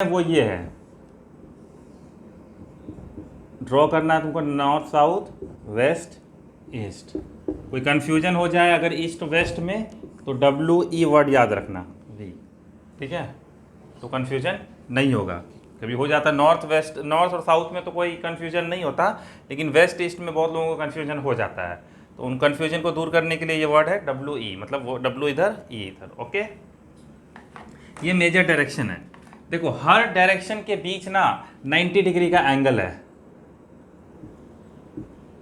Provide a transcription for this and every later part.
वो ये है, ड्रॉ करना है तुमको नॉर्थ साउथ वेस्ट ईस्ट। कोई कंफ्यूजन हो जाए अगर ईस्ट वेस्ट में तो WE वर्ड याद रखना V, ठीक है, तो कंफ्यूजन नहीं होगा। कभी हो जाता नॉर्थ वेस्ट, नॉर्थ और साउथ में तो कोई कंफ्यूजन नहीं होता, लेकिन वेस्ट ईस्ट में बहुत लोगों को कंफ्यूजन हो जाता है। तो उन कंफ्यूजन को दूर करने के लिए ये वर्ड है WE, मतलब वो W इधर E इधर। ओके, ये मेजर डायरेक्शन है। देखो हर डायरेक्शन के बीच ना 90 डिग्री का एंगल है,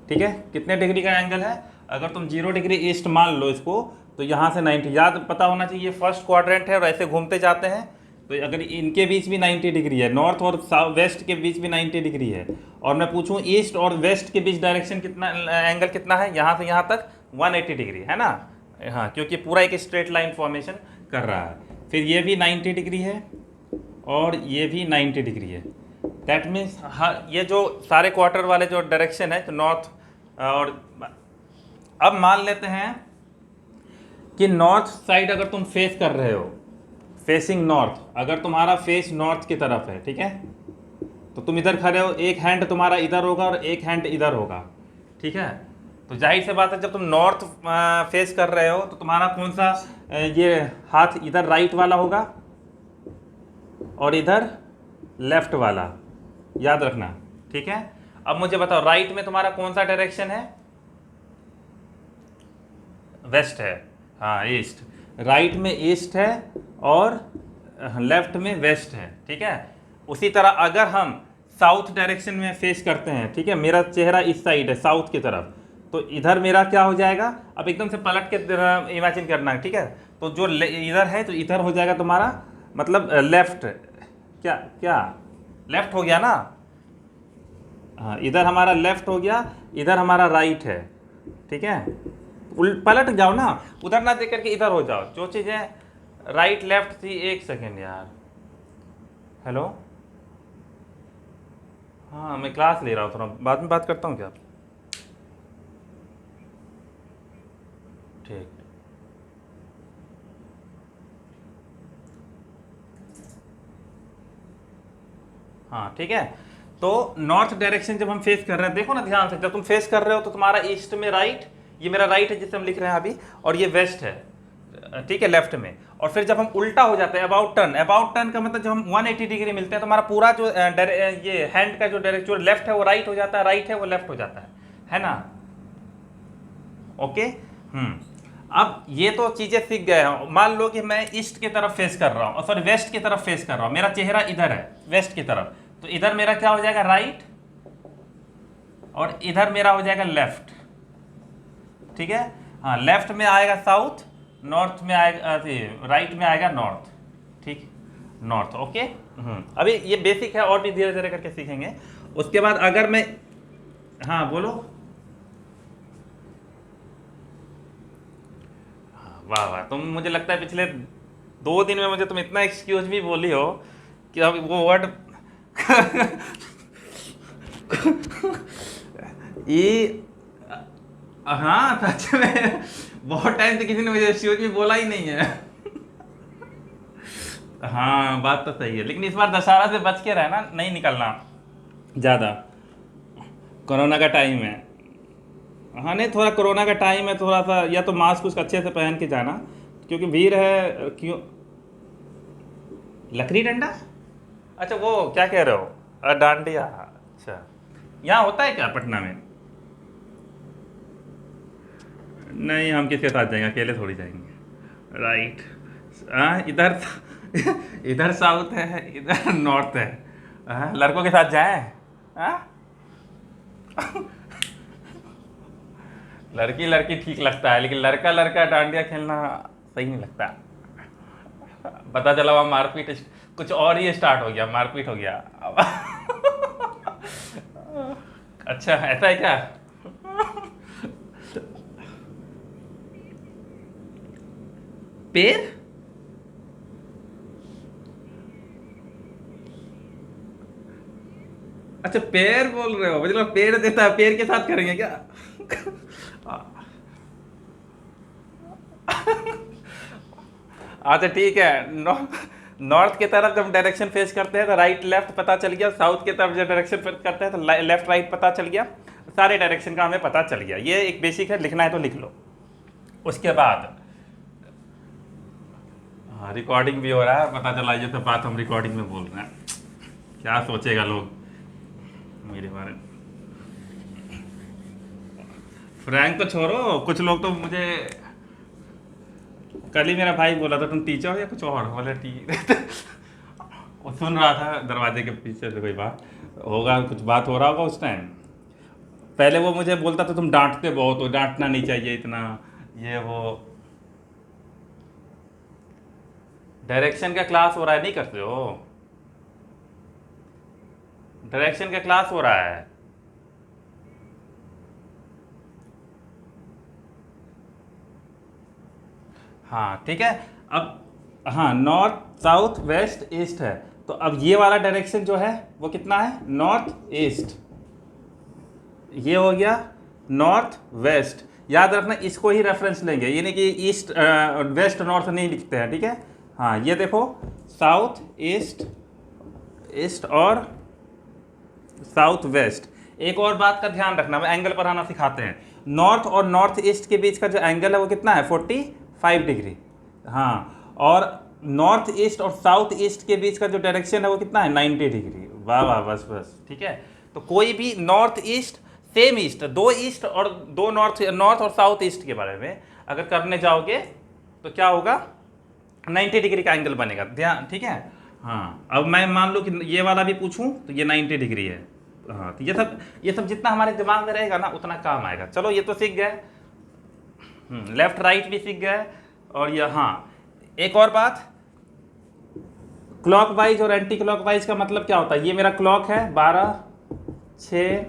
ठीक है। कितने डिग्री का एंगल है? अगर तुम 0 डिग्री ईस्ट मान लो इसको, तो यहाँ से 90, याद पता होना चाहिए फर्स्ट क्वाड्रेंट है और ऐसे घूमते जाते हैं, तो अगर इनके बीच भी 90 डिग्री है, नॉर्थ और वेस्ट के बीच भी 90 डिग्री है, और मैं पूछूं ईस्ट और वेस्ट के बीच डायरेक्शन कितना, एंगल कितना है, यहाँ से यहाँ तक 180 डिग्री है ना। हाँ, क्योंकि पूरा एक स्ट्रेट लाइन फॉर्मेशन कर रहा है। फिर ये भी 90 डिग्री है और ये भी 90 डिग्री है। दैट मीन्स ये जो सारे क्वार्टर वाले जो डायरेक्शन है, तो नॉर्थ और अब मान लेते हैं कि नॉर्थ साइड अगर तुम फेस कर रहे हो, फेसिंग नॉर्थ, अगर तुम्हारा फेस नॉर्थ की तरफ है, ठीक है, तो तुम इधर खड़े हो, एक हैंड तुम्हारा इधर होगा और एक हैंड इधर होगा, ठीक है। तो जाहिर सी बात है जब तुम नॉर्थ फेस कर रहे हो तो तुम्हारा कौन सा ये हाथ इधर राइट वाला होगा और इधर लेफ्ट वाला, याद रखना, ठीक है। अब मुझे बताओ राइट में तुम्हारा कौन सा डायरेक्शन है? वेस्ट है, हाँ ईस्ट। राइट में ईस्ट है और लेफ्ट में वेस्ट है, ठीक है। उसी तरह अगर हम साउथ डायरेक्शन में फेस करते हैं, ठीक है, मेरा चेहरा इस साइड है साउथ की तरफ, तो इधर मेरा क्या हो जाएगा? अब एकदम से पलट के इमेजिन करना है, ठीक है। तो जो इधर है तो इधर हो जाएगा तुम्हारा, मतलब लेफ्ट, क्या क्या लेफ्ट हो गया ना, हाँ इधर हमारा लेफ्ट हो गया, इधर हमारा राइट है, ठीक है। पलट जाओ ना, उधर ना देख करके इधर हो जाओ। जो चीज़ें राइट लेफ्ट थी, एक सेकेंड यार, हेलो, हाँ मैं क्लास ले रहा हूँ, थोड़ा बाद में बात करता हूँ क्या? ठीक, हाँ ठीक है। तो नॉर्थ डायरेक्शन जब हम फेस कर रहे हैं, देखो ना ध्यान से, जब तुम फेस कर रहे हो तो तुम्हारा ईस्ट में राइट, ये मेरा राइट है जिसे हम लिख रहे हैं अभी, और ये वेस्ट है, ठीक है, लेफ्ट में। और फिर जब हम उल्टा हो जाते हैं, अबाउट टर्न, अबाउट टर्न का मतलब जब हम 180 डिग्री मिलते हैं तो हमारा पूरा जो ये हैंड का जो डायरेक्ट, जो लेफ्ट है वो राइट हो जाता है, राइट है वो लेफ्ट हो जाता है ना। ओके, अब ये तो चीजें सीख गए हैं। मान लो कि मैं ईस्ट की तरफ फेस कर रहा हूँ, सॉरी वेस्ट की तरफ फेस कर रहा हूँ, मेरा चेहरा इधर है वेस्ट की तरफ, तो इधर मेरा क्या हो जाएगा? राइट, और इधर मेरा हो जाएगा लेफ्ट, ठीक है। हाँ, लेफ्ट में आएगा साउथ, नॉर्थ में आएगा, राइट में आएगा नॉर्थ, ठीक, नॉर्थ। ओके, अभी ये बेसिक है और भी धीरे धीरे करके सीखेंगे। उसके बाद अगर मैं, हाँ बोलो, वाह वाह, तुम, मुझे लगता है पिछले 2 दिन में मुझे तुम इतना एक्सक्यूज भी बोली हो कि अब वो वर्ड ये, हाँ सच में बहुत टाइम से किसी ने मुझे एक्सक्यूज भी बोला ही नहीं है। हाँ बात तो सही है, लेकिन इस बार दशहरा से बच के रहना, नहीं निकलना ज़्यादा, कोरोना का टाइम है। हाँ नहीं, थोड़ा कोरोना का टाइम है, थोड़ा सा या तो मास्क कुछ अच्छे से पहन के जाना, क्योंकि भीड़ है। क्यों? लकड़ी डंडा? अच्छा वो क्या कह रहे हो, डांडिया? अच्छा, यहाँ होता है क्या पटना में? नहीं, हम किसके साथ जाएंगे, अकेले थोड़ी जाएंगे। राइट, हाँ इधर इधर साउथ है, इधर नॉर्थ है, हाँ लड़कों के साथ जाएं? हाँ लड़की लड़की ठीक लगता है, लेकिन लड़का लड़का डांडिया खेलना सही नहीं लगता। पता चला वहाँ मारपीट कुछ और ही स्टार्ट हो गया, मारपीट हो गया। अच्छा ऐसा है क्या? पेड़? अच्छा पेड़ बोल रहे हो, मतलब पेड़ देता है, पेड़ के साथ करेंगे क्या? अच्छा ठीक है, नॉर्थ की तरफ जब डायरेक्शन फेस करते हैं तो राइट लेफ्ट पता चल गया, साउथ की तरफ जब डायरेक्शन फेस करते हैं तो लेफ्ट राइट पता चल गया, सारे डायरेक्शन का हमें पता चल गया। ये एक बेसिक है, लिखना है तो लिख लो। उसके बाद हाँ रिकॉर्डिंग भी हो रहा है, पता चला ये तो बात हम रिकॉर्डिंग में बोल रहे हैं, क्या सोचेगा लोग मेरे बारे में। फ्रैंक तो छोड़ो, कुछ लोग तो मुझे कल ही मेरा भाई बोला था तुम टीचर हो या कुछ और, बोले ठीक। वो सुन रहा था दरवाजे के पीछे से कोई बात होगा, कुछ बात हो रहा होगा उस टाइम। पहले वो मुझे बोलता था तुम डांटते बहुत हो, डांटना नहीं चाहिए इतना, ये वो। डायरेक्शन का क्लास हो रहा है, नहीं करते हो? डायरेक्शन का क्लास हो रहा है। हाँ ठीक है। अब हाँ नॉर्थ साउथ वेस्ट ईस्ट है, तो अब ये वाला डायरेक्शन जो है वो कितना है, नॉर्थ ईस्ट। ये हो गया नॉर्थ वेस्ट। याद रखना इसको ही रेफरेंस लेंगे, ये नहीं कि ईस्ट वेस्ट नॉर्थ नहीं लिखते हैं, ठीक है। हाँ ये देखो साउथ ईस्ट, ईस्ट और साउथ वेस्ट। एक और बात का ध्यान रखना, एंगल पर आना सिखाते हैं। नॉर्थ और नॉर्थ ईस्ट के बीच का जो एंगल है वो कितना है, 45 डिग्री। हाँ, और नॉर्थ ईस्ट और साउथ ईस्ट के बीच का जो डायरेक्शन है वो कितना है, 90 डिग्री। वाह वाह, बस बस, ठीक है। तो कोई भी नॉर्थ ईस्ट सेम ईस्ट, दो ईस्ट और दो नॉर्थ, नॉर्थ और साउथ ईस्ट के बारे में अगर करने जाओगे तो क्या होगा, 90 डिग्री का एंगल बनेगा, ध्यान, ठीक है। हाँ अब मैं मान लो कि ये वाला भी पूछूं तो ये 90 डिग्री है। हाँ तो ये सब जितना हमारे दिमाग में रहेगा ना उतना काम आएगा। चलो ये तो सीख गए, लेफ्ट राइट भी सीख गए। और ये हाँ एक और बात, क्लॉक वाइज और एंटी क्लॉक वाइज का मतलब क्या होता है। ये मेरा क्लॉक है 12, 6,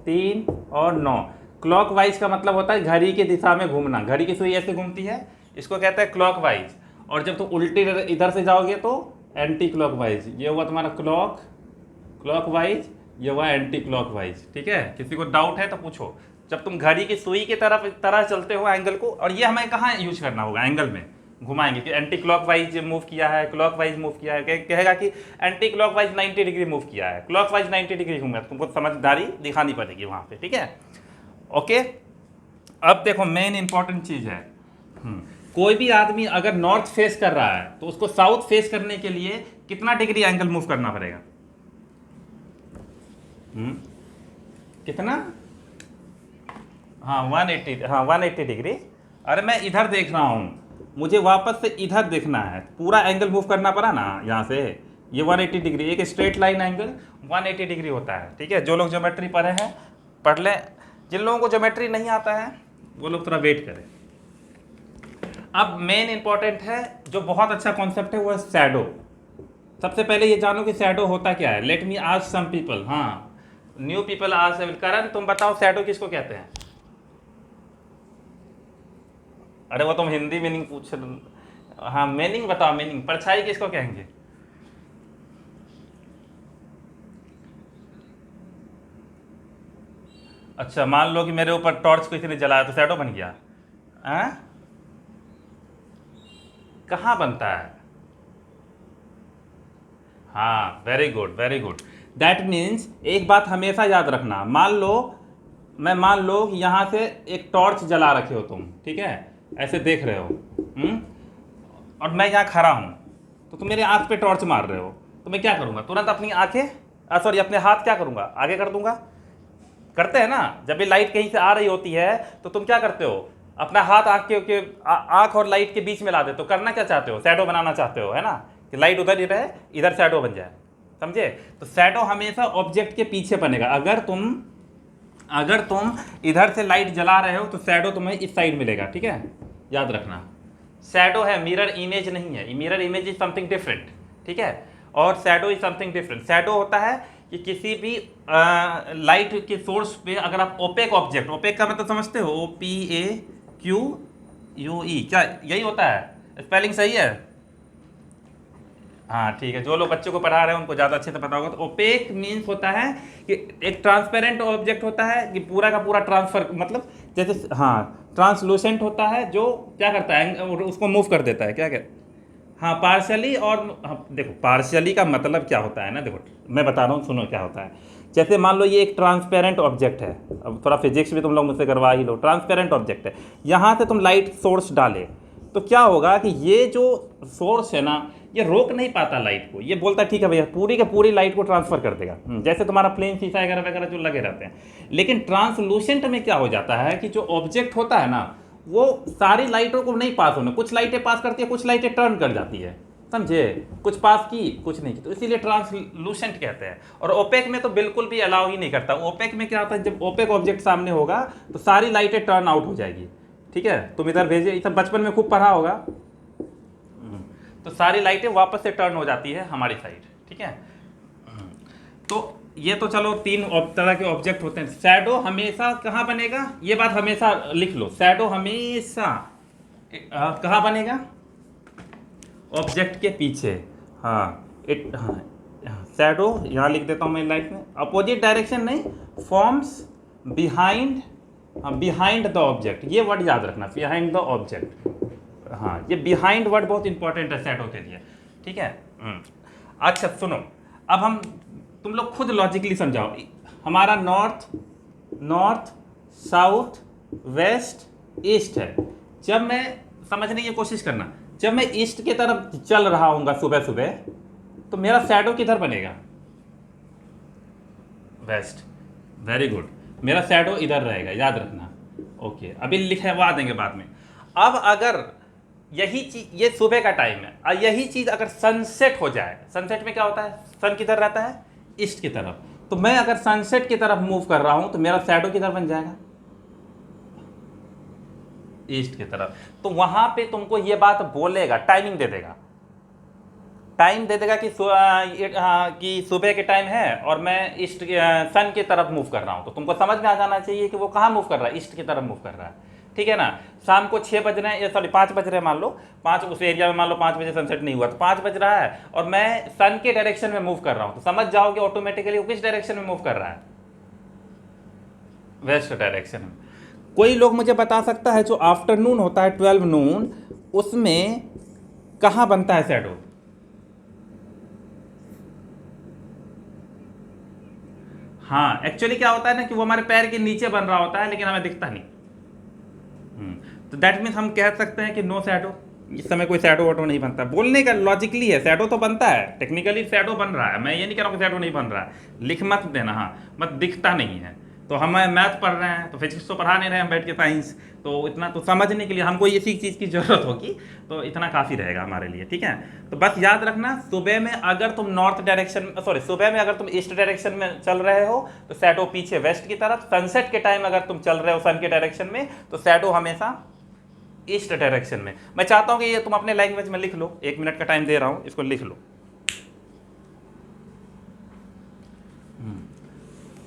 3 और 9। क्लॉक वाइज का मतलब होता है घड़ी की दिशा में घूमना, घड़ी की सुई ऐसे घूमती है, इसको कहते हैं क्लॉक वाइज। और जब तुम उल्टी इधर से जाओगे तो एंटी क्लॉक वाइज। ये हुआ तुम्हारा क्लॉक वाइज, ये हुआ एंटी क्लॉक वाइज, ठीक है। किसी को डाउट है तो पूछो। जब तुम घड़ी की सुई की तरह चलते हो एंगल को, और ये हमें कहाँ यूज करना होगा, एंगल में घुमाएंगे कि एंटी क्लॉक वाइज मूव किया है, क्लॉक वाइज मूव किया है, कहेगा कि anti clock wise 90 degree move किया है, क्लॉक वाइज 90 डिग्री घूमा, तुमको समझदारी दिखानी पड़ेगी वहाँ पे, ठीक है। ओके, अब देखो मेन इंपॉर्टेंट चीज़ है, कोई भी आदमी अगर नॉर्थ फेस कर रहा है तो उसको साउथ फेस करने के लिए कितना डिग्री एंगल मूव करना पड़ेगा, कितना? हाँ 180, हाँ 180 डिग्री। अरे मैं इधर देख रहा हूँ, मुझे वापस से इधर देखना है, पूरा एंगल मूव करना पड़ा ना यहाँ से। ये 180 डिग्री, एक स्ट्रेट लाइन एंगल 180 डिग्री होता है, ठीक है। जो लोग ज्योमेट्री पढ़े हैं पढ़ लें, जिन लोगों को ज्योमेट्री नहीं आता है वो लोग थोड़ा वेट करें। अब मेन इंपॉर्टेंट है, जो बहुत अच्छा कॉन्सेप्ट है वो है शैडो। सबसे पहले ये जानो कि शैडो होता क्या है। Let me ask some people, हाँ न्यू पीपल आस्क। करण तुम बताओ शैडो किसको कहते हैं? अरे वो तुम हिंदी मीनिंग पूछ, हाँ मीनिंग बताओ, मीनिंग। परछाई किसको कहेंगे? अच्छा मान लो कि मेरे ऊपर टॉर्च किसी ने जलाया तो शैडो बन गया, कहाँ बनता है? हाँ very good, very good. That means एक बात हमेशा याद रखना, मान लो कि यहाँ से एक टॉर्च जला रखे हो तुम, ठीक है, ऐसे देख रहे हो, और मैं यहाँ खड़ा हूँ, तो तुम मेरे आँख पे टॉर्च मार रहे हो, तो मैं क्या करूँगा? तुरंत अपनी आँखें, सॉरी अपने हाथ क्या करूँगा, आगे कर दूंगा। करते हैं ना, जब भी लाइट कहीं से आ रही होती है तो तुम क्या करते हो, अपना हाथ आँख और लाइट के बीच में ला देते हो। करना क्या चाहते हो? शैडो बनाना चाहते हो, है ना, कि लाइट उधर ही रहे, इधर शैडो बन जाए, समझे? तो शैडो हमेशा ऑब्जेक्ट के पीछे बनेगा। अगर तुम इधर से लाइट जला रहे हो तो शैडो तुम्हें इस साइड मिलेगा, ठीक है, याद रखना। शैडो है, मिरर इमेज नहीं है। Mirror image is something different, ठीक है, और shadow is something different. Shadow होता है कि किसी भी लाइट के सोर्स पे अगर आप ओपेक ऑब्जेक्ट, ओपेक का मतलब समझते हो, OPAQUE, क्या यही होता है? स्पेलिंग सही है? हाँ ठीक है, जो लोग बच्चों को पढ़ा रहे हैं उनको ज़्यादा अच्छे से पता होगा। तो ओपेक मीन्स होता है कि एक ट्रांसपेरेंट ऑब्जेक्ट होता है कि पूरा का पूरा ट्रांसफर, मतलब जैसे हाँ ट्रांसलूसेंट होता है, जो क्या करता है, उसको मूव कर देता है, क्या हाँ पार्शियली, और देखो पार्शियली का मतलब क्या होता है ना, देखो मैं बता रहा हूँ, सुनो क्या होता है। जैसे मान लो ये एक ट्रांसपेरेंट ऑब्जेक्ट है, अब थोड़ा फिजिक्स भी तुम लोग मुझसे करवा ही लो। ट्रांसपेरेंट ऑब्जेक्ट है, यहाँ से तुम लाइट सोर्स डाले तो क्या होगा कि ये जो सोर्स है ना, ये रोक नहीं पाता लाइट को। ये बोलता है ठीक है भैया, पूरी के पूरी लाइट को ट्रांसफर कर देगा, जैसे तुम्हारा प्लेन शीशा वगैरह वगैरह जो लगे रहते हैं। लेकिन ट्रांसलूसेंट में क्या हो जाता है कि जो ऑब्जेक्ट होता है ना, वो सारी लाइटों को नहीं पास होने, कुछ लाइटें पास करती है, कुछ लाइटें टर्न कर जाती है, समझे, कुछ पास की कुछ नहीं की, तो इसीलिए ट्रांसलूसेंट कहते हैं। और ओपेक में तो बिल्कुल भी अलाउ ही नहीं करता। ओपेक में क्या होता है, जब ओपेक ऑब्जेक्ट सामने होगा तो सारी लाइटें टर्न आउट हो जाएगी। ठीक है, तुम इधर भेजिए, इधर बचपन में खूब पढ़ा होगा। तो सारी लाइटें वापस से टर्न हो जाती है हमारी साइड। ठीक है, तो ये तो चलो तीन तरह के ऑब्जेक्ट होते हैं। शैडो हमेशा कहाँ बनेगा, ये बात हमेशा लिख लो, शैडो हमेशा कहाँ बनेगा, ऑब्जेक्ट के पीछे। हाँ शैडो यहाँ लिख देता हूँ मैं लाइट में, अपोजिट डायरेक्शन नहीं, forms behind, behind the object, ये वर्ड याद रखना, बिहाइंड द ऑब्जेक्ट। हाँ ये बिहाइंड वर्ड बहुत इंपॉर्टेंट है शैडो के लिए। ठीक है, अच्छा सुनो, अब हम तुम लोग खुद लॉजिकली समझाओ। हमारा north, north south west east है। जब मैं, समझने की कोशिश करना, जब मैं ईस्ट की तरफ चल रहा हूँगा सुबह सुबह, तो मेरा शैडो किधर बनेगा, वेस्ट। वेरी गुड, मेरा शैडो इधर रहेगा, याद रखना। ओके, अभी लिखवा देंगे बाद में। अब अगर यही चीज, ये सुबह का टाइम है, और यही चीज अगर सनसेट हो जाए, सनसेट में क्या होता है, सन किधर रहता है, ईस्ट की तरफ, तो मैं अगर सनसेट की तरफ मूव कर रहा हूं तो मेरा शैडो किधर बन जाएगा, ईस्ट की तरफ। तो वहां पे तुमको ये बात बोलेगा, टाइमिंग दे देगा, टाइम दे देगा कि सुबह के टाइम है और मैं ईस्ट सन की तरफ मूव कर रहा हूं। तो तुमको समझ में आ जाना चाहिए कि वो कहाँ मूव कर रहा है, ईस्ट की तरफ मूव कर रहा है। ठीक है ना, शाम को 6 बज रहे हैं, सॉरी 5 बज रहे हैं, मान लो 5, उस एरिया में मान लो 5 बजे सनसेट नहीं हुआ, तो 5 बज रहा है और मैं सन के डायरेक्शन में मूव कर रहा हूं, तो समझ जाओगे ऑटोमेटिकली वो किस डायरेक्शन में मूव कर रहा है, वेस्ट डायरेक्शन में। कोई लोग मुझे बता सकता है जो आफ्टरनून होता है 12 नून, उसमें कहाँ बनता है शैडो, हाँ एक्चुअली क्या होता है ना कि वो हमारे पैर के नीचे बन रहा होता है, लेकिन हमें दिखता नहीं। तो दैट मीन्स हम कह सकते हैं कि नो शैडो, इस समय कोई शैडो वाडो नहीं बनता। बोलने का लॉजिकली है, शैडो तो बनता है, टेक्निकली शैडो बन रहा है, मैं ये नहीं कह रहा हूँ कि शैडो नहीं बन रहा है, लिख मत देना, हाँ मत, दिखता नहीं है। तो हम मैथ पढ़ रहे हैं, तो फिजिक्स तो पढ़ा नहीं रहे हैं बैठ के, साइंस, तो इतना तो समझने के लिए हमको इसी चीज़ की ज़रूरत होगी, तो इतना काफ़ी रहेगा हमारे लिए। ठीक है, तो बस याद रखना, सुबह में अगर तुम नॉर्थ डायरेक्शन, सॉरी सुबह में अगर तुम ईस्ट डायरेक्शन में चल रहे हो तो शैडो पीछे वेस्ट की तरफ, सनसेट के टाइम अगर तुम चल रहे हो सन के डायरेक्शन में तो शैडो हमेशा ईस्ट डायरेक्शन में। मैं चाहता हूं कि ये तुम अपने लैंग्वेज में लिख लो, 1 मिनट का टाइम दे रहा हूं, इसको लिख लो।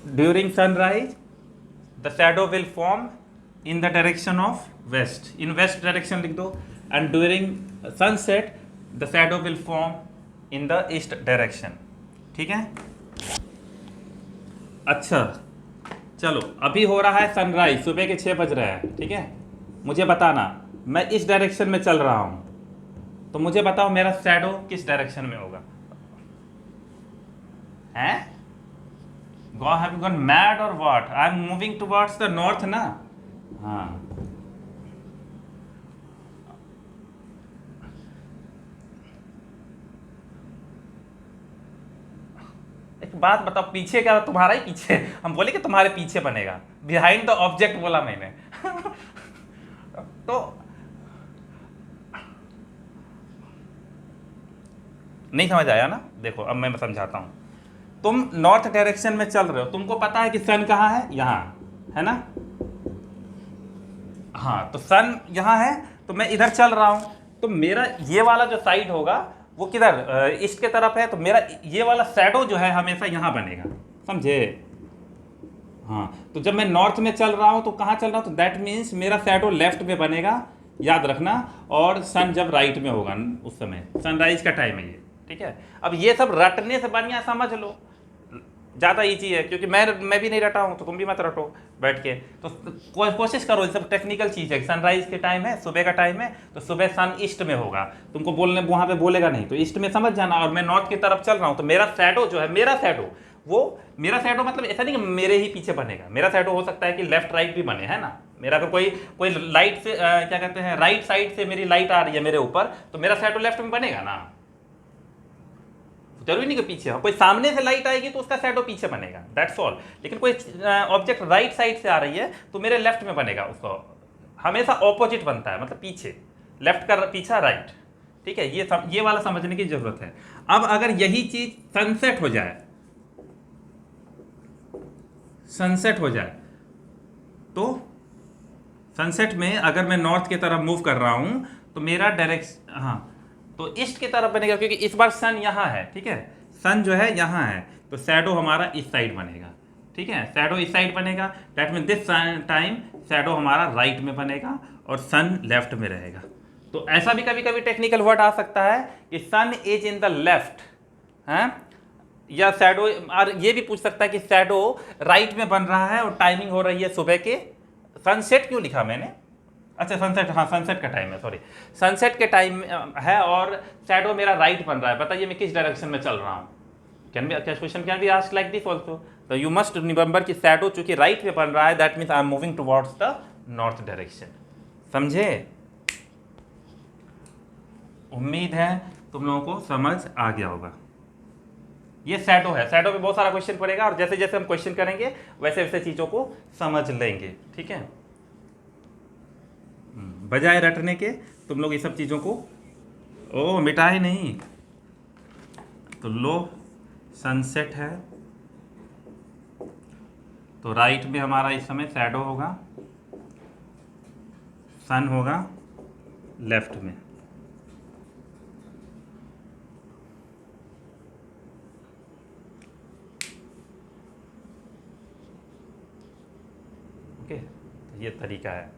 During sunrise the shadow will form in the direction of west, in west direction लिख दो, and during sunset the shadow will form in the east direction. ठीक है, अच्छा चलो, अभी हो रहा है सनराइज, सुबह के 6 बज रहे हैं। ठीक है, मुझे बताना, मैं इस डायरेक्शन में चल रहा हूं, तो मुझे बताओ मेरा शैडो किस डायरेक्शन में होगा, हैं? Have you gone mad or what? I am moving towards the north ना, हाँ एक बात बताओ, पीछे क्या, तुम्हारा ही पीछे, हम बोले कि तुम्हारे पीछे बनेगा, बिहाइंड द ऑब्जेक्ट बोला मैंने। तो नहीं समझ आया ना, देखो अब मैं समझाता हूं। तुम नॉर्थ डायरेक्शन में चल रहे हो, तुमको पता है कि सन कहाँ है, यहाँ है ना, हाँ तो सन यहाँ है, तो मैं इधर चल रहा हूँ, तो मेरा ये वाला जो साइड होगा वो किधर, ईस्ट के तरफ है, तो मेरा ये वाला शैडो जो है हमेशा यहाँ बनेगा, समझे। हाँ तो जब मैं नॉर्थ में चल रहा हूँ तो कहाँ चल रहा हूँ, तो दैट मीन्स मेरा शैडो लेफ्ट में बनेगा, याद रखना, और सन जब राइट में होगा उस समय, सनराइज का टाइम है ये। ठीक है, अब ये सब रटने से बढ़िया समझ लो, ज़्यादा ईजी है, क्योंकि मैं भी नहीं रटा हूँ तो तुम भी मत रटो बैठ के। तो कोशिश करो, ये सब टेक्निकल चीज़ है। सनराइज के टाइम है, सुबह का टाइम है, तो सुबह सन ईस्ट में होगा, तुमको बोलने वहाँ पे बोलेगा नहीं, तो ईस्ट में समझ जाना। और मैं नॉर्थ की तरफ चल रहा हूँ, तो मेरा शैडो जो है, मेरा शैडो मतलब ऐसा नहीं कि मेरे ही पीछे बनेगा। मेरा शैडो हो सकता है कि लेफ्ट राइट भी बने, है ना। मेरा अगर कोई लाइट से क्या कहते हैं, राइट साइड से मेरी लाइट आ रही है मेरे ऊपर, तो मेरा शैडो लेफ्ट में बनेगा ना। जरूरी नहीं कि पीछे हो, कोई सामने से लाइट आएगी तो उसका शैडो पीछे बनेगा, दैट्स ऑल। लेकिन कोई ऑब्जेक्ट राइट साइड से आ रही है तो मेरे लेफ्ट में बनेगा, उसको हमेशा ऑपोजिट बनता है, मतलब पीछे, लेफ्ट का पीछा राइट, ठीक है। ये वाला समझने की जरूरत है। अब अगर यही चीज सनसेट हो जाए, तो सनसेट में अगर मैं नॉर्थ की तरफ मूव कर रहा हूं तो मेरा डायरेक्शन, हाँ, तो ईस्ट की तरफ बनेगा, क्योंकि इस बार सन यहाँ है, ठीक है। सन जो है यहाँ है, तो शैडो हमारा इस साइड बनेगा, ठीक है। शैडो इस साइड बनेगा, that mean this time shadow हमारा राइट में बनेगा और सन लेफ्ट में रहेगा। तो ऐसा भी कभी कभी टेक्निकल वर्ड आ सकता है कि सन इज इन द लेफ्ट, है, या शैडो, और ये भी पूछ सकता है कि शैडो राइट में बन रहा है और टाइमिंग हो रही है सुबह के। सनसेट क्यों लिखा मैंने, अच्छा सनसेट, हाँ सनसेट का टाइम है, सॉरी, सनसेट के टाइम है और शैडो मेरा राइट बन रहा है। बताइए मैं किस डायरेक्शन में चल रहा हूँ। Question can be asked like this also. तो यू मस्ट रिमेंबर कि शैडो चूंकि राइट में बन रहा है, that means I am moving towards the north direction. समझे? उम्मीद है तुम लोगों को समझ आ गया होगा। ये शैडो है, शैडो पे बहुत सारा क्वेश्चन पड़ेगा, और जैसे जैसे हम क्वेश्चन करेंगे वैसे वैसे चीज़ों को समझ लेंगे, ठीक है। बजाय रटने के तुम लोग ये सब चीज़ों को, ओ मिटा ही नहीं। तो लो सनसेट है, तो राइट में हमारा इस समय शैडो होगा, सन होगा लेफ्ट में। ओके, तो ये तरीका है।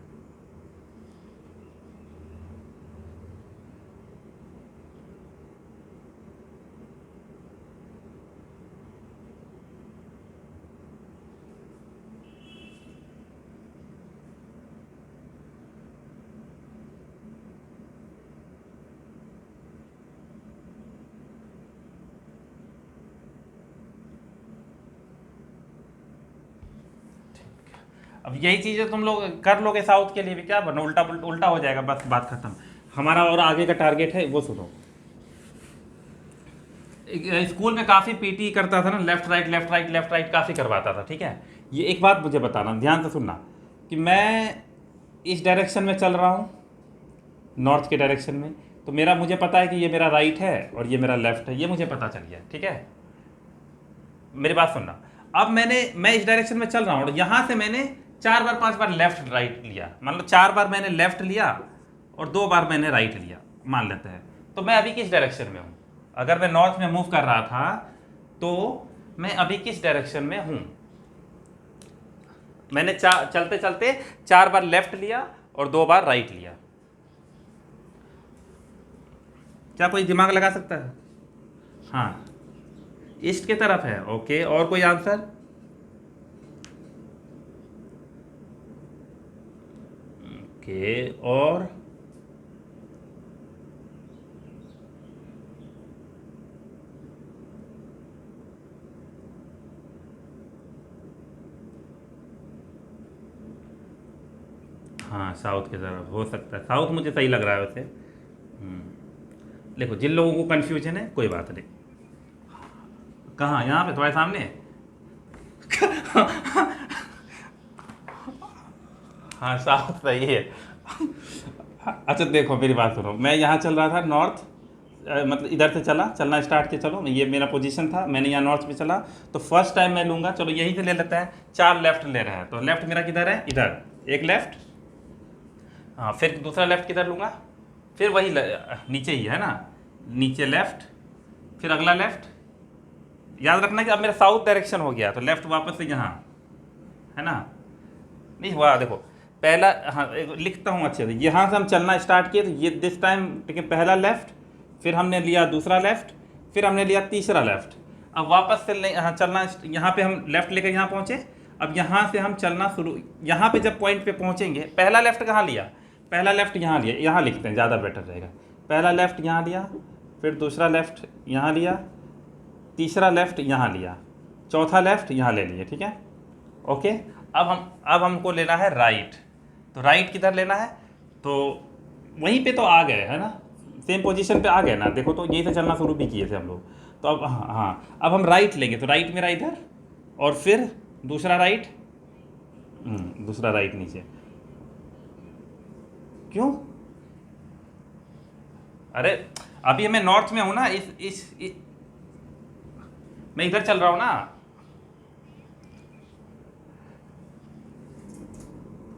अब यही चीज़ें तुम लोग कर लोगे साउथ के लिए भी, क्या बनो, उल्टा उल्टा हो जाएगा, बस बात खत्म। हमारा और आगे का टारगेट है वो सुनो। स्कूल में काफ़ी पीटी करता था ना, left right left right left right काफ़ी करवाता था, ठीक है। ये एक बात मुझे बताना, ध्यान से सुनना, कि मैं इस डायरेक्शन में चल रहा हूँ, नॉर्थ के डायरेक्शन में, तो मुझे पता है कि ये मेरा राइट है और ये मेरा लेफ्ट है, ये मुझे पता चल गया, ठीक है। मेरी बात सुनना, अब मैं इस डायरेक्शन में चल रहा हूँ और यहाँ से मैंने 4 बार 5 बार लेफ्ट राइट लिया, मतलब 4 बार मैंने लेफ्ट लिया और 2 बार मैंने राइट लिया, मान लेते हैं। तो मैं अभी किस डायरेक्शन में हूँ? अगर मैं नॉर्थ में मूव कर रहा था तो मैं अभी किस डायरेक्शन में हूँ? मैंने चलते चलते 4 बार लेफ्ट लिया और 2 बार राइट लिया। क्या कोई दिमाग लगा सकता है? हाँ, ईस्ट की तरफ है, ओके। और कोई आंसर? ओके, और हाँ, साउथ की तरफ हो सकता है, साउथ मुझे सही लग रहा है वैसे। देखो, जिन लोगों को कंफ्यूजन है कोई बात नहीं। कहाँ? यहाँ पे तुम्हारे सामने। हाँ, साउथ सही है। अच्छा देखो मेरी बात सुनो, मैं यहाँ चल रहा था नॉर्थ, मतलब इधर से चलना स्टार्ट किया, चलो ये मेरा पोजीशन था, मैंने यहाँ नॉर्थ में चला, तो फर्स्ट टाइम मैं लूँगा, चलो यहीं से ले लेते हैं। 4 लेफ्ट ले रहे हैं, तो लेफ्ट मेरा किधर है? इधर एक लेफ्ट, हाँ, फिर दूसरा लेफ्ट किधर लूँगा? फिर वही नीचे ही है ना, नीचे लेफ्ट, फिर अगला लेफ्ट। याद रखना कि अब मेरा साउथ डायरेक्शन हो गया, तो लेफ्ट वापस से यहाँ, है ना। नहीं हुआ, देखो पहला, हाँ लिखता हूँ अच्छे से। यहाँ से हम चलना स्टार्ट किए, तो ये दिस टाइम, ठीक है, पहला लेफ्ट, फिर हमने लिया दूसरा लेफ्ट, फिर हमने लिया तीसरा लेफ्ट। अब वापस से हाँ चलना, यहाँ पे हम लेफ्ट लेकर यहाँ पहुँचे। अब यहाँ से हम चलना शुरू, यहाँ पे जब पॉइंट पे पहुँचेंगे, पहला लेफ्ट कहाँ लिया, पहला लेफ्ट यहाँ लिया, यहाँ लिखते हैं ज़्यादा बेटर रहेगा। पहला लेफ्ट यहाँ लिया, फिर दूसरा लेफ्ट यहाँ लिया, तीसरा लेफ्ट यहाँ लिया, चौथा लेफ्ट यहाँ ले लिए, ठीक है ओके। अब हमको लेना है राइट, तो राइट किधर लेना है, तो वहीं पे तो आ गए है ना, सेम पोजीशन पे आ गए ना, देखो तो यहीं से चलना शुरू भी किए थे हम लोग। तो अब हाँ अब हम राइट लेंगे, तो राइट मेरा इधर, और फिर दूसरा राइट, दूसरा राइट नीचे, क्यों, अरे अभी मैं नॉर्थ में हूं ना, इस मैं इधर चल रहा हूं ना,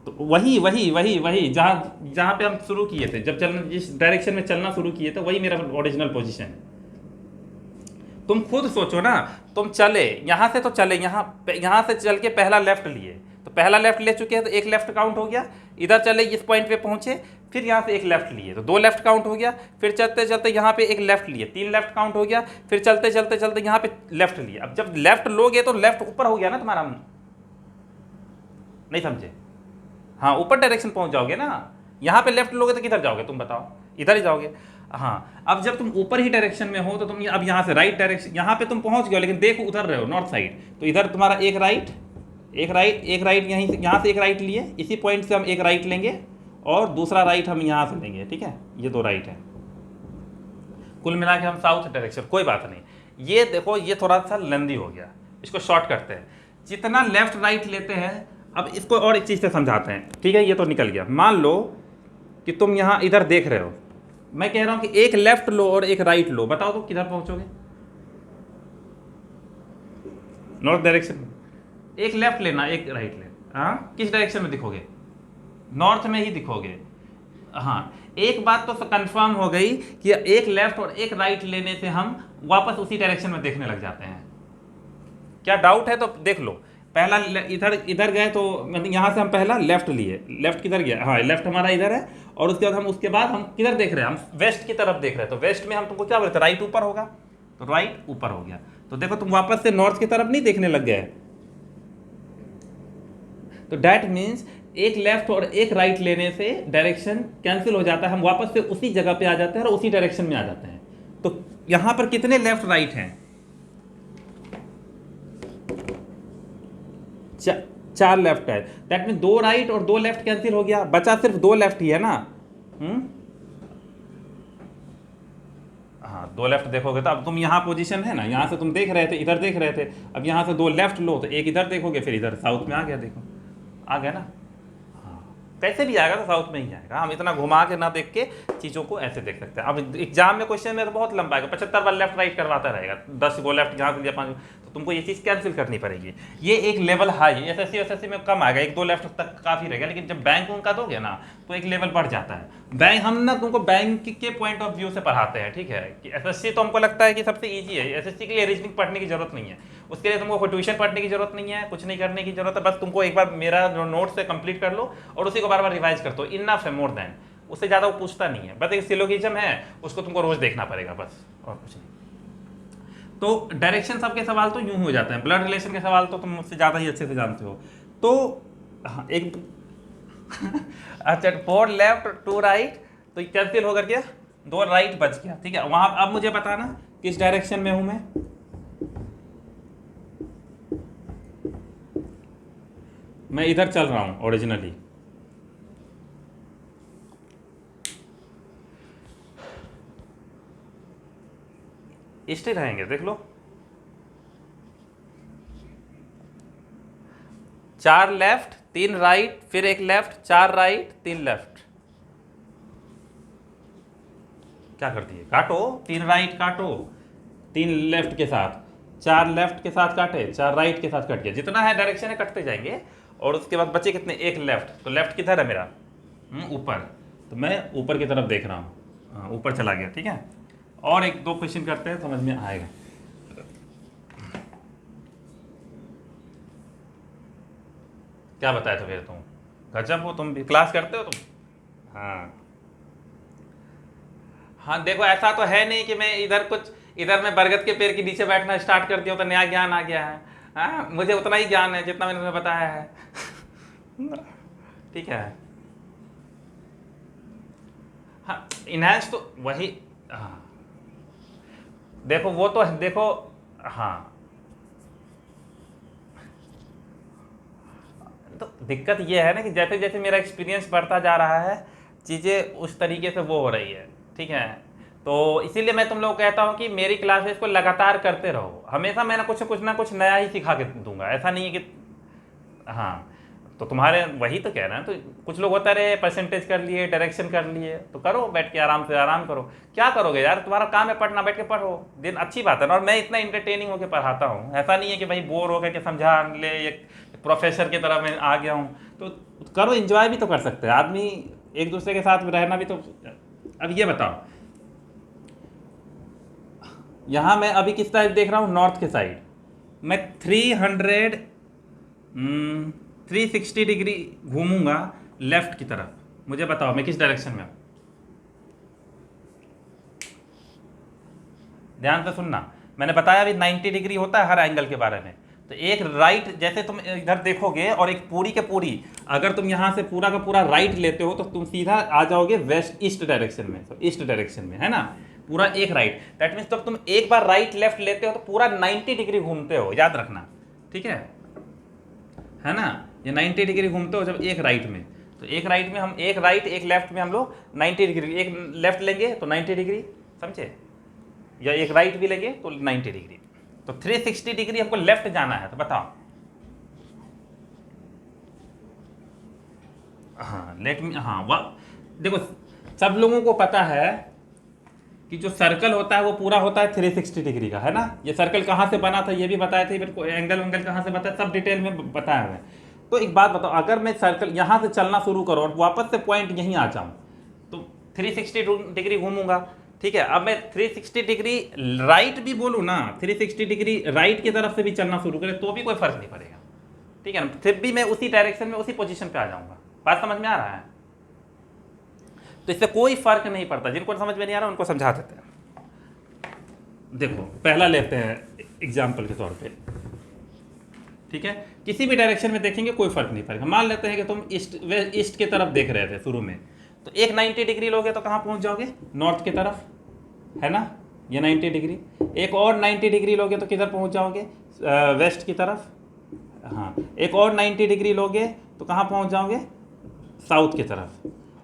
तो वही वही वही वही जहां पे हम शुरू किए थे, जब चलना, जिस डायरेक्शन में चलना शुरू किए थे, वही मेरा ओरिजिनल पोजीशन है। तुम खुद सोचो ना, तुम चले यहाँ से, तो चले यहाँ से चल के पहला लेफ्ट लिए, तो पहला लेफ्ट ले चुके हैं, तो एक लेफ्ट काउंट हो गया। इधर चले, इस पॉइंट पे पहुंचे, फिर यहाँ से एक लेफ्ट लिए, तो दो लेफ्ट काउंट हो गया। फिर चलते चलते यहाँ पे एक लेफ्ट लिए, तीन लेफ्ट काउंट हो गया। फिर चलते चलते चलते यहाँ पे लेफ्ट लिए। अब जब लेफ्ट लोगे तो लेफ्ट ऊपर हो गया ना तुम्हारा, नहीं समझे, हाँ ऊपर डायरेक्शन पहुंच जाओगे ना। यहाँ पे लेफ्ट लोगे तो किधर जाओगे तुम बताओ, इधर ही जाओगे। हाँ अब जब तुम ऊपर ही डायरेक्शन में हो, तो तुम अब यहाँ से राइट डायरेक्शन, यहाँ पे तुम पहुंच गए, लेकिन देखो उधर रहे हो नॉर्थ साइड, तो इधर तुम्हारा एक राइट एक राइट एक राइट, यहीं से यहाँ से एक राइट लिए, इसी पॉइंट से हम एक राइट लेंगे, और दूसरा राइट हम यहाँ से लेंगे, ठीक है। ये दो राइट है, कुल मिला के हम साउथ डायरेक्शन, कोई बात नहीं। ये देखो ये थोड़ा सा लेंदी हो गया, इसको शॉर्ट करते हैं। जितना लेफ्ट राइट लेते हैं, अब इसको और एक चीज़ से समझाते हैं, ठीक है। ये तो निकल गया, मान लो कि तुम यहाँ इधर देख रहे हो, मैं कह रहा हूँ कि एक लेफ्ट लो और एक राइट लो, बताओ तो किधर पहुँचोगे, नॉर्थ डायरेक्शन में। एक लेफ्ट लेना, एक राइट लेना, हाँ किस डायरेक्शन में दिखोगे, नॉर्थ में ही दिखोगे। हाँ एक बात तो कंफर्म हो गई कि एक लेफ्ट और एक राइट लेने से हम वापस उसी डायरेक्शन में देखने लग जाते हैं। क्या डाउट है तो देख लो। पहला इधर इधर गए, तो मतलब यहाँ से हम पहला लेफ्ट लिए, लेफ्ट किधर गया, हाँ लेफ्ट हमारा इधर है, और उसके बाद हम किधर देख रहे हैं, हम वेस्ट की तरफ देख रहे हैं। तो वेस्ट में हम तुमको क्या बोलते हैं, राइट ऊपर होगा, तो राइट ऊपर हो गया। तो देखो तुम वापस से नॉर्थ की तरफ नहीं देखने लग गए। तो डैट मीन्स एक लेफ्ट और एक राइट लेने से डायरेक्शन कैंसिल हो जाता है, हम वापस से उसी जगह पे आ जाते हैं और उसी डायरेक्शन में आ जाते हैं। तो यहां पर कितने लेफ्ट राइट हैं, चार लेफ्ट है। दैट मीन दो राइट और दो लेफ्ट कैंसिल हो गया, बचा सिर्फ दो लेफ्ट ही है ना। हाँ दो लेफ्ट देखोगे तो अब तुम यहाँ पोजीशन है ना, यहाँ से तुम देख रहे थे, इधर देख रहे थे, अब यहाँ से दो लेफ्ट लो तो एक इधर देखोगे, फिर इधर साउथ में आ गया, देखो आ गया ना। कैसे भी आएगा तो साउथ में ही आएगा, हम इतना घुमा के ना देख के चीज़ों को ऐसे देख सकते हैं। अब एग्जाम में क्वेश्चन में तो बहुत लंबा आएगा, 75 बार लेफ्ट राइट करवाता रहेगा, 10 गो लेफ्ट जहाँ से लिया 5, तो तुमको ये चीज़ कैंसिल करनी पड़ेगी। ये एक लेवल हाई, एसएससी एसएससी में कम आएगा, एक दो लेफ्ट तक काफ़ी रहेगा, लेकिन जब बैंक उनका दोगे ना तो एक लेवल बढ़ जाता है। बैंक हम ना तुमको बैंक के पॉइंट ऑफ व्यू से पढ़ाते हैं, ठीक है। कि एसएससी तो हमको लगता है कि सबसे ईजी है, एसएससी के लिए रीजनिंग पढ़ने की जरूरत नहीं है, उसके लिए तुमको ट्यूशन पढ़ने की जरूरत नहीं है, कुछ नहीं करने की जरूरत है। बस तुमको एक बार मेरा जो नोट्स है कंप्लीट कर लो और उसी को बार बार रिवाइज कर दो, इनफ है, मोर देन। उससे ज़्यादा वो पूछता नहीं है, बस एक सिलोगिज्म है, उसको तुमको रोज देखना पड़ेगा, बस और कुछ नहीं। तो डायरेक्शन सबके सवाल तो यूं हो जाते हैं, ब्लड रिलेशन के सवाल तो तुम मुझसे ज़्यादा ही अच्छे से जानते हो। तो हाँ एक अच्छा 4 लेफ्ट 2 राइट, तो कैंसिल होकर के 2 राइट बच गया, ठीक है। वहां अब मुझे बताना किस डायरेक्शन में हूं मैं इधर चल रहा हूं ओरिजिनली, ईस्ट ही रहेंगे, देख लो 4 लेफ्ट 3 राइट, फिर एक लेफ्ट, 4 राइट 3 लेफ्ट, क्या कर दिए, काटो, 3 राइट काटो 3 लेफ्ट के साथ, 4 लेफ्ट के साथ काटे, 4 राइट के साथ कट गया, जितना है डायरेक्शन है कटते जाएंगे। और उसके बाद बचे कितने, एक लेफ्ट, तो लेफ्ट किधर है मेरा, ऊपर, तो मैं ऊपर की तरफ देख रहा हूँ, ऊपर चला गया, ठीक है। और एक दो क्वेश्चन करते हैं, समझ में आएगा। क्या बताया तो फिर तुम, गजब हो तुम भी, क्लास करते हो तुम। हाँ हाँ देखो ऐसा तो है नहीं कि मैं इधर कुछ इधर मैं बरगद के पेड़ के नीचे बैठना स्टार्ट कर दिया तो नया ज्ञान आ गया है। हाँ, मुझे उतना ही ज्ञान है जितना मैंने तुम्हें बताया है। ठीक है। हाँ, इनहेंस तो वही। हाँ, देखो वो तो देखो। हाँ, तो दिक्कत ये है ना कि जैसे जैसे मेरा एक्सपीरियंस बढ़ता जा रहा है, चीज़ें उस तरीके से वो हो रही है। ठीक है, तो इसीलिए मैं तुम लोग को कहता हूँ कि मेरी क्लासेस को लगातार करते रहो। हमेशा मैं कुछ ना कुछ नया ही सिखा के दूंगा, ऐसा नहीं है कि। हाँ, तो तुम्हारे वही तो कह रहे हैं। तो कुछ लोग होता रहे परसेंटेज कर लिए, डायरेक्शन कर लिए, तो करो बैठ के आराम से, आराम करो। क्या करोगे यार, तुम्हारा काम है पढ़ना, बैठ के पढ़ो दिन। अच्छी बात है ना, और मैं इतना इंटरटेनिंग होकर पढ़ाता हूँ। ऐसा नहीं है कि भाई बोर हो गए कि समझा ले, एक प्रोफेसर की तरह मैं आ गया हूँ। तो करो, एंजॉय भी तो कर सकते हैं आदमी, एक दूसरे के साथ रहना भी तो। अब ये बताओ, यहाँ मैं अभी किस साइड देख रहा हूँ, नॉर्थ के साइड। मैं 360 डिग्री घूमूंगा लेफ्ट की तरफ। मुझे बताओ मैं किस डायरेक्शन में हूँ। ध्यान से सुनना, मैंने बताया अभी 90 डिग्री होता है हर एंगल के बारे में। तो एक राइट, जैसे तुम इधर देखोगे और एक पूरी के पूरी, अगर तुम यहाँ से पूरा का पूरा राइट लेते हो तो तुम सीधा आ जाओगे वेस्ट ईस्ट डायरेक्शन में। तो ईस्ट डायरेक्शन में है ना, पूरा एक राइट। दैट मीन्स जब तुम एक बार राइट लेफ्ट लेते हो तो पूरा 90 डिग्री घूमते हो, याद रखना। ठीक है ना, ये 90 डिग्री घूमते हो जब एक राइट में। तो एक राइट में हम, एक राइट एक लेफ्ट में हम लोग 90 डिग्री, एक लेफ्ट लेंगे तो 90 डिग्री, समझे, या एक राइट भी लेंगे तो 90 डिग्री। तो 360 डिग्री हमको लेफ्ट जाना है, तो बताओ। हाँ, लेट मी, हाँ वाह। देखो, सब लोगों को पता है कि जो सर्कल होता है वो पूरा होता है 360 डिग्री का, है ना। ये सर्कल कहाँ से बना था ये भी बताया था, फिर एंगल वेंगल कहाँ से बताया, सब डिटेल में बताया हुआ है। तो एक बात बताओ, अगर मैं सर्कल यहाँ से चलना शुरू करूँ और वापस से पॉइंट यहीं आ जाऊँ तो 360 डिग्री घूमूंगा। ठीक है, अब मैं 360 डिग्री राइट भी बोलूँ ना, 360 डिग्री राइट की तरफ से भी चलना शुरू करें तो भी कोई फर्क नहीं पड़ेगा। ठीक है ना, फिर भी मैं उसी डायरेक्शन में, उसी पोजीशन पे आ जाऊंगा। बात समझ में आ रहा है। तो इससे कोई फर्क नहीं पड़ता। जिनको समझ में नहीं आ रहा उनको समझा देते हैं। देखो, पहला लेते हैं एग्जाम्पल के तौर पे। ठीक है, किसी भी डायरेक्शन में देखेंगे कोई फर्क नहीं पड़ेगा। मान लेते हैं कि तुम ईस्ट की तरफ देख रहे थे शुरू में, तो एक 90 डिग्री लोगे तो कहाँ पहुँच जाओगे, नॉर्थ की तरफ, है ना, ये 90 डिग्री। एक और 90 डिग्री लोगे तो किधर पहुँच जाओगे, वेस्ट की तरफ। हाँ, एक और 90 डिग्री लोगे तो कहाँ पहुँच जाओगे, साउथ की तरफ।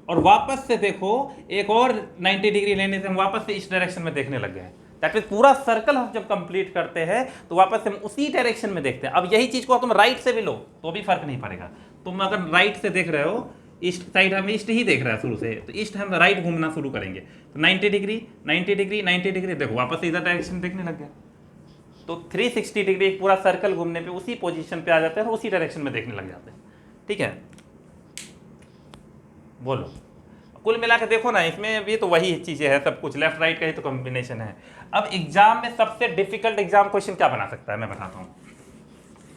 और वापस से देखो, एक और 90 डिग्री लेने से हम वापस से इस डायरेक्शन में देखने लग गए। दैट मीन्स पूरा सर्कल हम जब कंप्लीट करते हैं तो वापस से हम उसी डायरेक्शन में देखते हैं। अब यही चीज़ को तुम राइट से भी लो तो भी फर्क नहीं पड़ेगा। तुम अगर राइट से देख रहे हो, ईस्ट साइड हम ईस्ट ही देख रहे हैं शुरू से, तो ईस्ट हम राइट घूमना शुरू करेंगे तो 90 डिग्री 90 डिग्री 90 डिग्री, देखो वापस से इधर डायरेक्शन देखने लग गया। तो 360 डिग्री पूरा सर्कल घूमने पे उसी पोजीशन पे आ जाते हैं और उसी डायरेक्शन में देखने लग जाते हैं। ठीक है, बोलो। कुल मिला के देखो ना, इसमें भी तो वही चीज़ें हैं, सब कुछ लेफ्ट राइट का ही तो कॉम्बिनेशन है। अब एग्जाम में सबसे डिफिकल्ट एग्जाम क्वेश्चन क्या बना सकता है मैं बताता हूँ।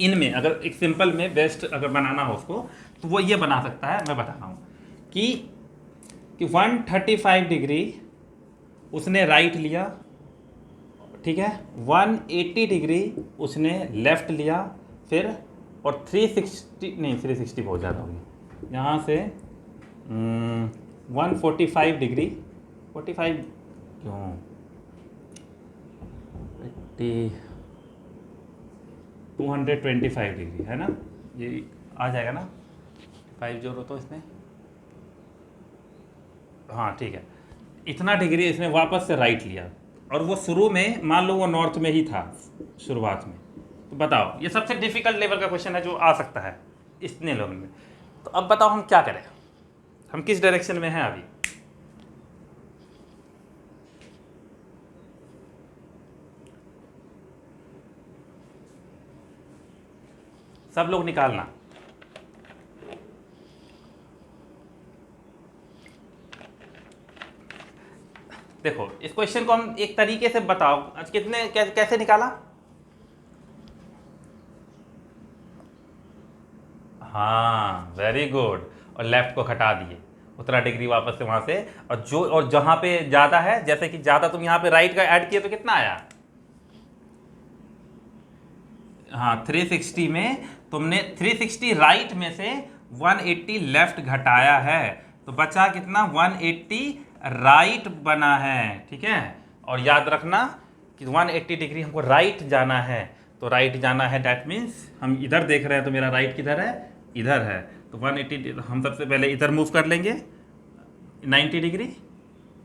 इनमें अगर एक सिंपल में बेस्ट अगर बनाना हो उसको, तो वो ये बना सकता है। मैं बता रहा हूँ कि 135 डिग्री उसने राइट लिया, ठीक है, 180 डिग्री उसने लेफ्ट लिया, फिर और 360 नहीं, 360 बहुत ज़्यादा होगी, यहाँ से 145 डिग्री, 45 क्यों, 225 डिग्री है ना, ये आ जाएगा ना, 5 जोड़ो तो इसमें, हाँ ठीक है। इतना डिग्री इसने वापस से राइट लिया और वो शुरू में मान लो वो नॉर्थ में ही था शुरुआत में। तो बताओ, ये सबसे डिफिकल्ट लेवल का क्वेश्चन है जो आ सकता है इतने लेवल में। तो अब बताओ हम क्या करें, हम किस डायरेक्शन में हैं अभी। सब लोग निकालना। देखो, इस क्वेश्चन को हम एक तरीके से बताओ, आज कितने कैसे निकाला। हाँ, वेरी गुड। और लेफ्ट को हटा दिए, उतना डिग्री वापस से वहाँ से, और जहाँ पे ज़्यादा है, जैसे कि ज़्यादा तुम यहाँ पे राइट का ऐड किए तो कितना आया, हाँ 360 में तुमने 360 राइट में से 180 लेफ्ट घटाया है, तो बचा कितना 180 राइट बना है, ठीक है। और याद रखना कि 180 डिग्री हमको राइट जाना है, तो राइट जाना है डैट मीन्स हम इधर देख रहे हैं, तो मेरा राइट किधर है, इधर है, तो 180 हम सबसे पहले इधर मूव कर लेंगे 90 डिग्री,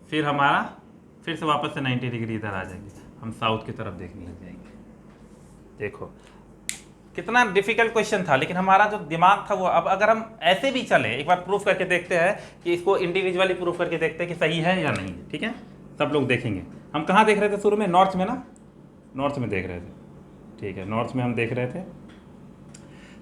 फिर हमारा फिर से वापस से 90 डिग्री इधर आ जाएंगे, हम साउथ की तरफ देखने लग जाएंगे। देखो कितना डिफिकल्ट क्वेश्चन था, लेकिन हमारा जो दिमाग था वो, अब अगर हम ऐसे भी चले एक बार प्रूफ करके देखते हैं कि इसको इंडिविजुअली प्रूफ करके देखते हैं कि सही है या नहीं, ठीक है। सब लोग देखेंगे। हम कहाँ देख रहे थे शुरू में, नॉर्थ में ना, नॉर्थ में देख रहे थे, ठीक है, नॉर्थ में हम देख रहे थे।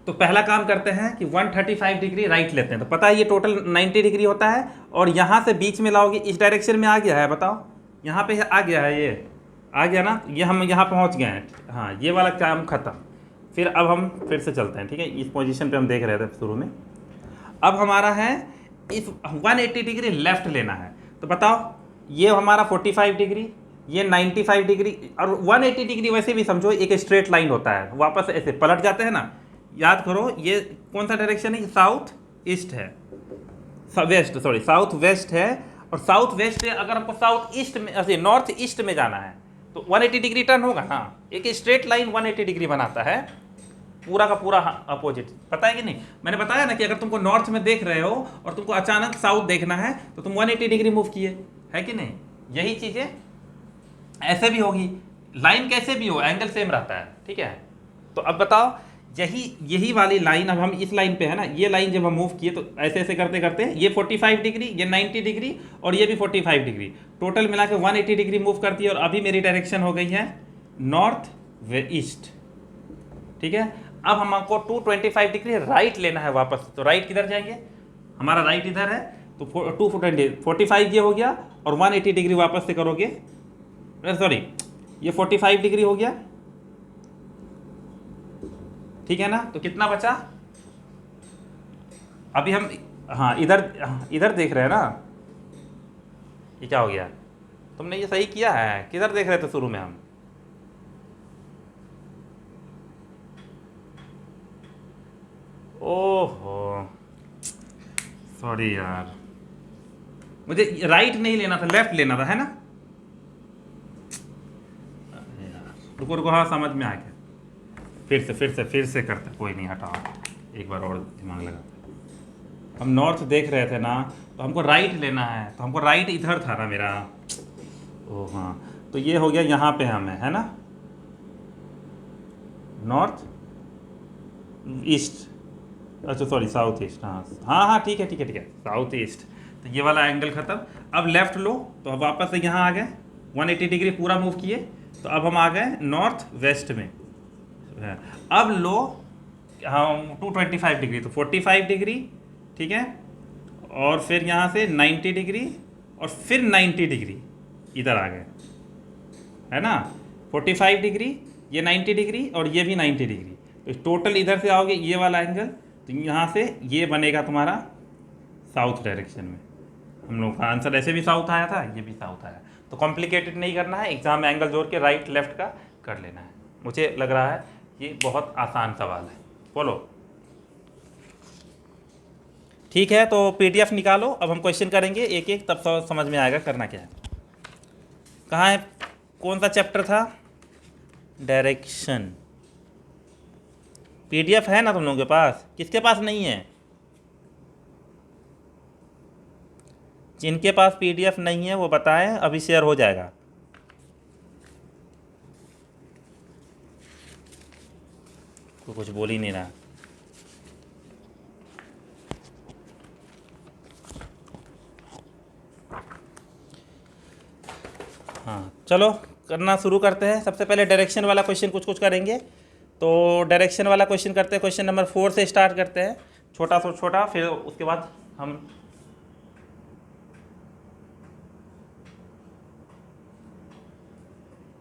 तो पहला काम करते हैं कि 135 डिग्री राइट लेते हैं, तो पता है ये टोटल 90 डिग्री होता है, और यहाँ से बीच में लाओगे, इस डायरेक्शन में आ गया है, बताओ यहाँ पे आ गया है, ये आ गया ना, ये हम यहाँ पहुँच गए हैं, हाँ ये वाला काम खत्म। फिर अब हम फिर से चलते हैं, ठीक है, इस पोजीशन पे हम देख रहे थे शुरू में। अब हमारा है इस 180 डिग्री लेफ्ट लेना है, तो बताओ ये हमारा 45 डिग्री, ये 95 डिग्री, और 180 डिग्री वैसे भी समझो एक स्ट्रेट लाइन होता है, वापस ऐसे पलट जाते हैं ना। याद करो ये कौन सा डायरेक्शन है, साउथ ईस्ट है, वेस्ट सॉरी साउथ वेस्ट है, और साउथ वेस्ट है, अगर हमको साउथ ईस्ट में नॉर्थ ईस्ट में जाना है तो 180 डिग्री टर्न होगा ना, एक स्ट्रेट लाइन 180 डिग्री बनाता है, पूरा का पूरा अपोजिट, पता है कि नहीं। मैंने बताया ना कि अगर तुमको नॉर्थ में देख रहे हो और तुमको अचानक साउथ देखना है तो तुम 180 डिग्री मूव किए, है कि नहीं। यही चीज़ें ऐसे भी होगी, लाइन कैसे भी हो एंगल सेम रहता है, ठीक है। तो अब बताओ यही वाली लाइन, अब हम इस लाइन पे है ना, ये लाइन जब हम मूव किए तो ऐसे ऐसे करते करते ये 45 डिग्री, ये 90 डिग्री, और ये भी 45 डिग्री, टोटल मिला के 180 डिग्री मूव करती है, और अभी मेरी डायरेक्शन हो गई है नॉर्थ वे ईस्ट, ठीक है। अब हमको 225 डिग्री राइट लेना है वापस, तो राइट किधर जाएंगे, हमारा राइट इधर है, तो 245 ये हो गया, और 180 डिग्री वापस से करोगे, सॉरी ये 45 डिग्री हो गया, ठीक है ना। तो कितना बचा, अभी हम हाँ इधर देख रहे हैं ना, ये क्या हो गया, तुमने ये सही किया है, किधर देख रहे थे शुरू में हम, ओहो सॉरी यार, मुझे राइट नहीं लेना था, लेफ्ट लेना था, है ना। रुको रुको, हाँ समझ में आ गया, फिर से करते, कोई नहीं हटाओ, एक बार और दिमाग लगाते। हम नॉर्थ देख रहे थे ना, तो हमको राइट लेना है, तो हमको राइट इधर था ना मेरा, ओ हाँ, तो ये हो गया यहाँ पे हमें, है ना, नॉर्थ ईस्ट, अच्छा सॉरी साउथ ईस्ट, हाँ ठीक है साउथ ईस्ट। तो ये वाला एंगल खत्म। अब लेफ्ट लो, तो अब वापस से यहाँ आ गए, 180 डिग्री पूरा मूव किए, तो अब हम आ गए नॉर्थ वेस्ट में। अब लो हम 225 डिग्री, तो 45 डिग्री, ठीक है, और फिर यहाँ से 90 डिग्री, और फिर 90 डिग्री इधर आ गए, है ना, 45 डिग्री, ये 90 डिग्री, और ये भी 90 डिग्री, तो टोटल इधर से आओगे ये वाला एंगल, तो यहाँ से ये बनेगा तुम्हारा साउथ डायरेक्शन में। हम लोग का आंसर ऐसे भी साउथ आया था, ये भी साउथ आया, तो कॉम्प्लिकेटेड नहीं करना है, एग्जाम में एंगल जोड़ के राइट लेफ्ट का कर लेना है। मुझे लग रहा है ये बहुत आसान सवाल है, बोलो ठीक है। तो PDF निकालो, अब हम क्वेश्चन करेंगे एक एक, तब समझ में आएगा करना क्या है। कहाँ है, कौन सा चैप्टर था, डायरेक्शन। PDF है ना तुम लोगों के पास, किसके पास नहीं है, जिनके पास PDF नहीं है वो बताएं, अभी शेयर हो जाएगा। कोई कुछ बोल ही नहीं रहा। हाँ चलो करना शुरू करते हैं। सबसे पहले डायरेक्शन वाला क्वेश्चन कुछ करेंगे, तो डायरेक्शन वाला क्वेश्चन करते हैं। क्वेश्चन नंबर 4 से स्टार्ट करते हैं, छोटा, फिर उसके बाद हम